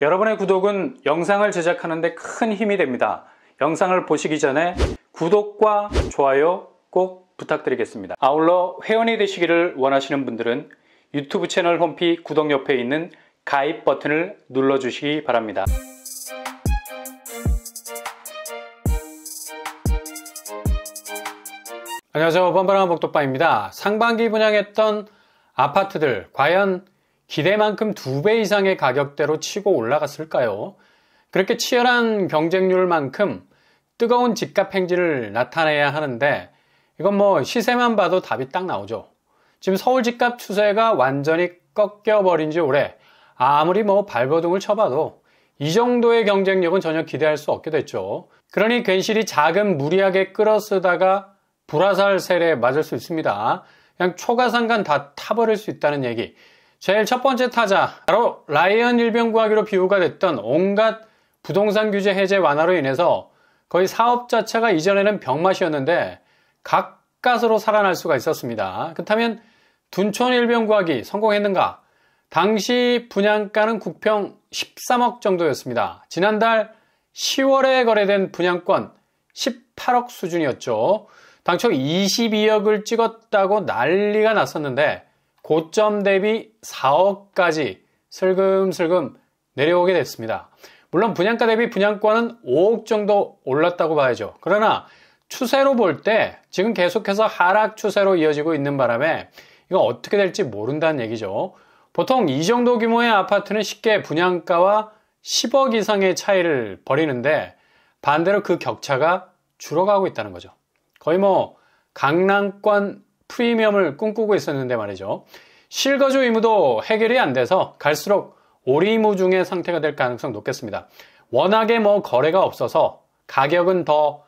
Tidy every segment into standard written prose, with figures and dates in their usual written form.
여러분의 구독은 영상을 제작하는 데 큰 힘이 됩니다. 영상을 보시기 전에 구독과 좋아요 꼭 부탁드리겠습니다. 아울러 회원이 되시기를 원하시는 분들은 유튜브 채널 홈피 구독 옆에 있는 가입 버튼을 눌러주시기 바랍니다. 안녕하세요. 뻔뻔한 복도빠입니다. 상반기 분양했던 아파트들 과연 기대만큼 2배 이상의 가격대로 치고 올라갔을까요? 그렇게 치열한 경쟁률만큼 뜨거운 집값 행진을 나타내야 하는데 이건 뭐 시세만 봐도 답이 딱 나오죠. 지금 서울 집값 추세가 완전히 꺾여버린 지 오래, 아무리 뭐 발버둥을 쳐봐도 이 정도의 경쟁력은 전혀 기대할 수 없게 됐죠. 그러니 괜시리 자금 무리하게 끌어쓰다가 불화살 세례에 맞을 수 있습니다. 그냥 초가상간 다 타버릴 수 있다는 얘기. 제일 첫 번째 타자, 바로 라이언 일병구하기로 비유가 됐던 온갖 부동산 규제 해제 완화로 인해서 거의 사업 자체가 이전에는 병맛이었는데 가까스로 살아날 수가 있었습니다. 그렇다면 둔촌 일병구하기 성공했는가? 당시 분양가는 국평 13억 정도였습니다. 지난달 10월에 거래된 분양권 18억 수준이었죠. 당초 22억을 찍었다고 난리가 났었는데 고점 대비 4억까지 슬금슬금 내려오게 됐습니다. 물론 분양가 대비 분양권은 5억 정도 올랐다고 봐야죠. 그러나 추세로 볼 때 지금 계속해서 하락 추세로 이어지고 있는 바람에 이거 어떻게 될지 모른다는 얘기죠. 보통 이 정도 규모의 아파트는 쉽게 분양가와 10억 이상의 차이를 벌이는데 반대로 그 격차가 줄어가고 있다는 거죠. 거의 뭐 강남권 프리미엄을 꿈꾸고 있었는데 말이죠. 실거주 의무도 해결이 안 돼서 갈수록 오리무중의 상태가 될 가능성 높겠습니다. 워낙에 뭐 거래가 없어서 가격은 더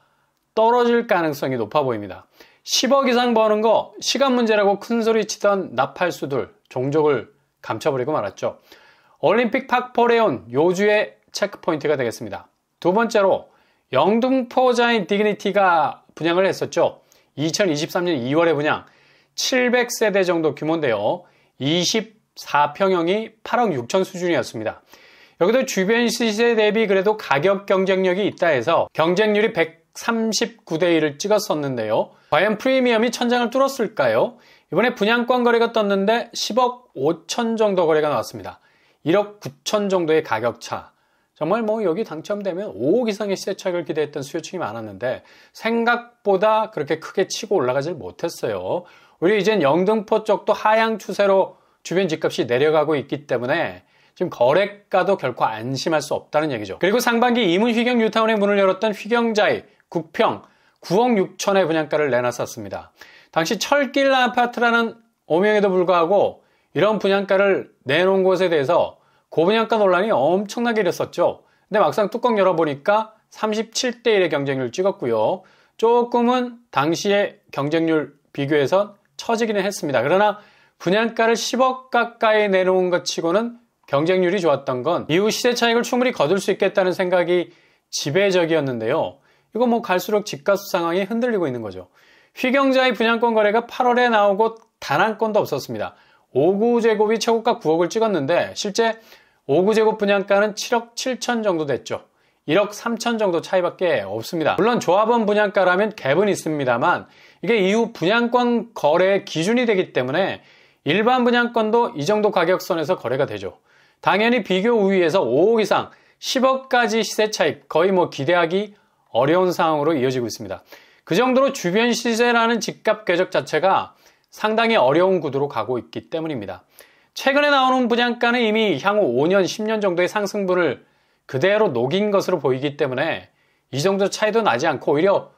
떨어질 가능성이 높아 보입니다. 10억 이상 버는 거 시간 문제라고 큰소리 치던 나팔수들 종족을 감춰버리고 말았죠. 올림픽 팍포레 온 요주의 체크포인트가 되겠습니다. 두 번째로 영등포자인 디그니티가 분양을 했었죠. 2023년 2월에 분양 700세대 정도 규모인데요. 24평형이 8억 6천 수준이었습니다. 여기도 주변 시세 대비 그래도 가격 경쟁력이 있다 해서 경쟁률이 139대 1을 찍었었는데요. 과연 프리미엄이 천장을 뚫었을까요? 이번에 분양권 거래가 떴는데 10억 5천 정도 거래가 나왔습니다. 1억 9천 정도의 가격차. 정말 뭐 여기 당첨되면 5억 이상의 시세 차익을 기대했던 수요층이 많았는데 생각보다 그렇게 크게 치고 올라가질 못했어요. 오히려 이젠 영등포 쪽도 하향 추세로 주변 집값이 내려가고 있기 때문에 지금 거래가도 결코 안심할 수 없다는 얘기죠. 그리고 상반기 이문 휘경 뉴타운의 문을 열었던 휘경자이 국평 9억 6천의 분양가를 내놨었습니다. 당시 철길 아파트라는 오명에도 불구하고 이런 분양가를 내놓은 곳에 대해서 고분양가 논란이 엄청나게 일었었죠. 근데 막상 뚜껑 열어보니까 37대 1의 경쟁률 찍었고요. 조금은 당시의 경쟁률 비교해서 처지기는 했습니다. 그러나 분양가를 10억 가까이 내놓은 것 치고는 경쟁률이 좋았던 건 이후 시세 차익을 충분히 거둘 수 있겠다는 생각이 지배적이었는데요. 이거 뭐 갈수록 집값 상황이 흔들리고 있는 거죠. 휘경자의 분양권 거래가 8월에 나오고 단 한 건도 없었습니다. 5구제곱이 최고가 9억을 찍었는데 실제 5구제곱 분양가는 7억 7천 정도 됐죠. 1억 3천 정도 차이밖에 없습니다. 물론 조합원 분양가라면 갭은 있습니다만 이게 이후 분양권 거래의 기준이 되기 때문에 일반 분양권도 이 정도 가격선에서 거래가 되죠. 당연히 비교 우위에서 5억 이상 10억까지 시세 차익 거의 뭐 기대하기 어려운 상황으로 이어지고 있습니다. 그 정도로 주변 시세라는 집값 궤적 자체가 상당히 어려운 구도로 가고 있기 때문입니다. 최근에 나오는 분양가는 이미 향후 5년, 10년 정도의 상승분을 그대로 녹인 것으로 보이기 때문에 이 정도 차이도 나지 않고 오히려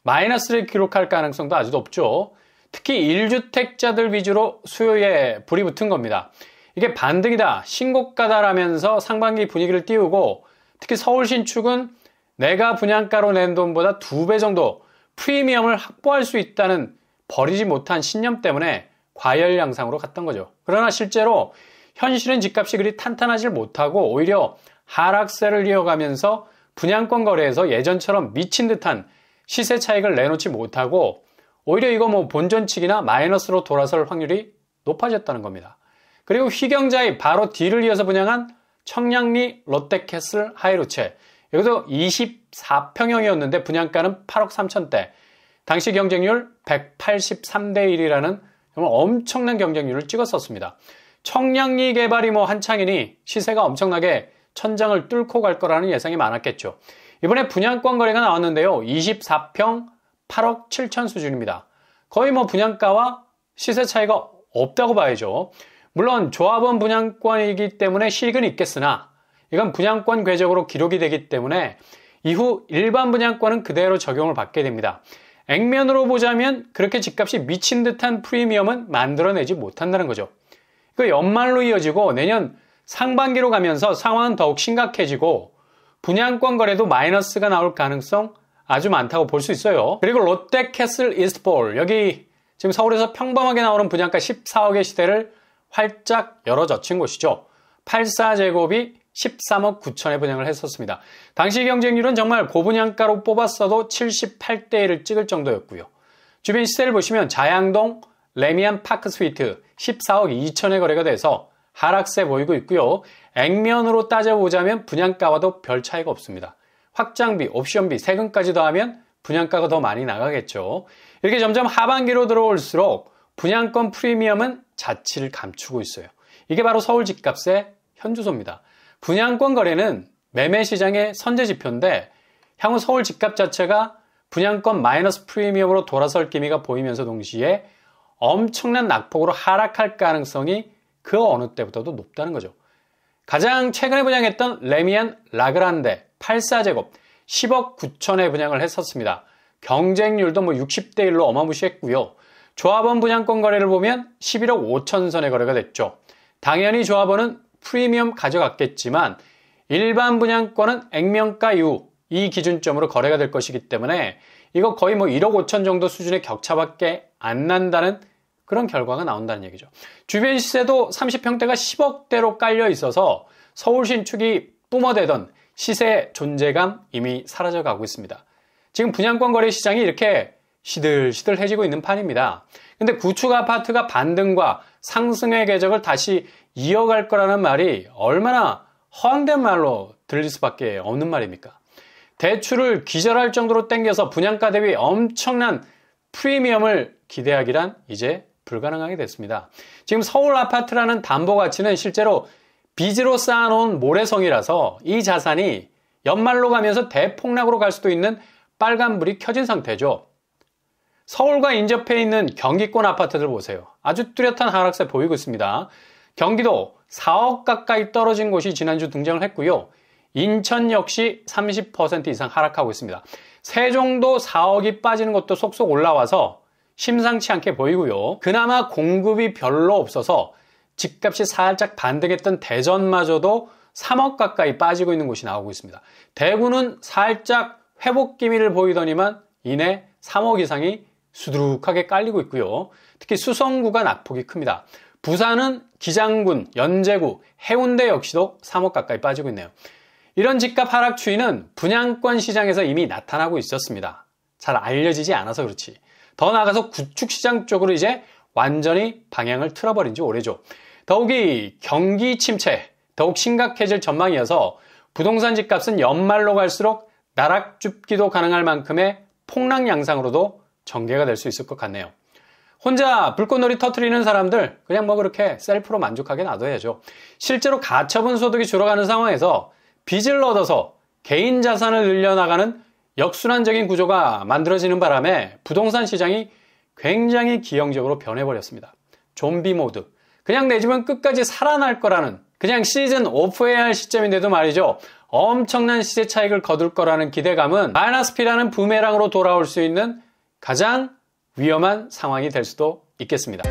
마이너스를 기록할 가능성도 아주 높죠. 특히 1주택자들 위주로 수요에 불이 붙은 겁니다. 이게 반등이다, 신고가다라면서 상반기 분위기를 띄우고 특히 서울 신축은 내가 분양가로 낸 돈보다 2배 정도 프리미엄을 확보할 수 있다는 버리지 못한 신념 때문에 과열 양상으로 갔던 거죠. 그러나 실제로 현실은 집값이 그리 탄탄하지 못하고 오히려 하락세를 이어가면서 분양권 거래에서 예전처럼 미친 듯한 시세 차익을 내놓지 못하고 오히려 이거 뭐 본전치기나 마이너스로 돌아설 확률이 높아졌다는 겁니다. 그리고 휘경자의 바로 뒤를 이어서 분양한 청량리 롯데캐슬 하이루체. 여기도 24평형이었는데 분양가는 8억 3천대. 당시 경쟁률 183대 1이라는 정말 엄청난 경쟁률을 찍었었습니다. 청량리 개발이 한창이니 시세가 엄청나게 천장을 뚫고 갈 거라는 예상이 많았겠죠. 이번에 분양권 거래가 나왔는데요. 24평 8억 7천 수준입니다. 거의 분양가와 시세 차이가 없다고 봐야죠. 물론 조합원 분양권이기 때문에 실익은 있겠으나 이건 분양권 궤적으로 기록이 되기 때문에 이후 일반 분양권은 그대로 적용을 받게 됩니다. 액면으로 보자면 그렇게 집값이 미친 듯한 프리미엄은 만들어내지 못한다는 거죠. 그 연말로 이어지고 내년 상반기로 가면서 상황은 더욱 심각해지고 분양권 거래도 마이너스가 나올 가능성 아주 많다고 볼 수 있어요. 그리고 롯데캐슬 이스트볼, 여기 지금 서울에서 평범하게 나오는 분양가 14억의 시대를 활짝 열어젖힌 곳이죠. 84제곱이 13억 9천에 분양을 했었습니다. 당시 경쟁률은 정말 고분양가로 뽑았어도 78대 1을 찍을 정도였고요. 주변 시세를 보시면 자양동 레미안 파크 스위트 14억 2천에 거래가 돼서 하락세 보이고 있고요. 액면으로 따져보자면 분양가와도 별 차이가 없습니다. 확장비, 옵션비, 세금까지 더하면 분양가가 더 많이 나가겠죠. 이렇게 점점 하반기로 들어올수록 분양권 프리미엄은 자취를 감추고 있어요. 이게 바로 서울 집값의 현주소입니다. 분양권 거래는 매매 시장의 선제지표인데 향후 서울 집값 자체가 분양권 마이너스 프리미엄으로 돌아설 기미가 보이면서 동시에 엄청난 낙폭으로 하락할 가능성이 그 어느 때보다도 높다는 거죠. 가장 최근에 분양했던 레미안 라그란데 84제곱 10억 9천에 분양을 했었습니다. 경쟁률도 60대 1로 어마무시했고요. 조합원 분양권 거래를 보면 11억 5천 선에 거래가 됐죠. 당연히 조합원은 프리미엄 가져갔겠지만 일반 분양권은 액면가 이후 이 기준점으로 거래가 될 것이기 때문에 이거 거의 1억 5천 정도 수준의 격차밖에 안 난다는 그런 결과가 나온다는 얘기죠. 주변 시세도 30평대가 10억대로 깔려 있어서 서울 신축이 뿜어대던 시세 존재감 이미 사라져가고 있습니다. 지금 분양권 거래 시장이 이렇게 시들시들해지고 있는 판입니다. 근데 구축 아파트가 반등과 상승의 궤적을 다시 이어갈 거라는 말이 얼마나 허황된 말로 들릴 수밖에 없는 말입니까? 대출을 기절할 정도로 땡겨서 분양가 대비 엄청난 프리미엄을 기대하기란 이제 불가능하게 됐습니다. 지금 서울 아파트라는 담보 가치는 실제로 빚으로 쌓아놓은 모래성이라서 이 자산이 연말로 가면서 대폭락으로 갈 수도 있는 빨간불이 켜진 상태죠. 서울과 인접해 있는 경기권 아파트들 보세요. 아주 뚜렷한 하락세 보이고 있습니다. 경기도 4억 가까이 떨어진 곳이 지난주 등장을 했고요. 인천 역시 30% 이상 하락하고 있습니다. 세종도 4억이 빠지는 것도 속속 올라와서 심상치 않게 보이고요. 그나마 공급이 별로 없어서 집값이 살짝 반등했던 대전마저도 3억 가까이 빠지고 있는 곳이 나오고 있습니다. 대구는 살짝 회복 기미를 보이더니만 이내 3억 이상이 수두룩하게 깔리고 있고요. 특히 수성구가 낙폭이 큽니다. 부산은 기장군, 연제구, 해운대 역시도 3억 가까이 빠지고 있네요. 이런 집값 하락 추이는 분양권 시장에서 이미 나타나고 있었습니다. 잘 알려지지 않아서 그렇지. 더 나아가서 구축시장 쪽으로 이제 완전히 방향을 틀어버린 지 오래죠. 더욱이 경기 침체, 더욱 심각해질 전망이어서 부동산 집값은 연말로 갈수록 나락줍기도 가능할 만큼의 폭락 양상으로도 전개가 될 수 있을 것 같네요. 혼자 불꽃놀이 터트리는 사람들 그냥 그렇게 셀프로 만족하게 놔둬야죠. 실제로 가처분 소득이 줄어가는 상황에서 빚을 얻어서 개인 자산을 늘려나가는 역순환적인 구조가 만들어지는 바람에 부동산 시장이 굉장히 기형적으로 변해버렸습니다. 좀비 모드. 그냥 내 집은 끝까지 살아날 거라는, 그냥 시즌 오프해야 할 시점인데도 말이죠. 엄청난 시세 차익을 거둘 거라는 기대감은 마이너스 P라는 부메랑으로 돌아올 수 있는 가장 위험한 상황이 될 수도 있겠습니다.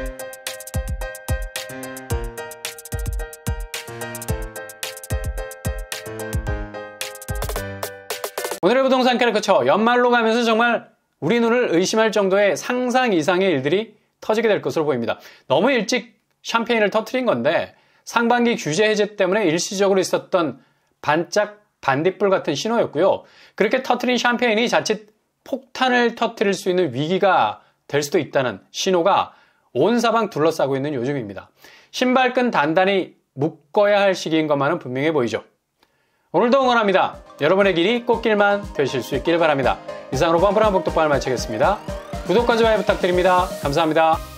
오늘의 부동산 캐릭터처 연말로 가면서 정말 우리 눈을 의심할 정도의 상상 이상의 일들이 터지게 될 것으로 보입니다. 너무 일찍 샴페인을 터트린 건데 상반기 규제 해제 때문에 일시적으로 있었던 반짝 반딧불 같은 신호였고요. 그렇게 터트린 샴페인이 자칫 폭탄을 터트릴 수 있는 위기가 될 수도 있다는 신호가 온 사방 둘러싸고 있는 요즘입니다. 신발끈 단단히 묶어야 할 시기인 것만은 분명해 보이죠. 오늘도 응원합니다. 여러분의 길이 꽃길만 되실 수 있길 바랍니다. 이상으로 뻔뻔한 복덕방을 마치겠습니다. 구독과 좋아요 부탁드립니다. 감사합니다.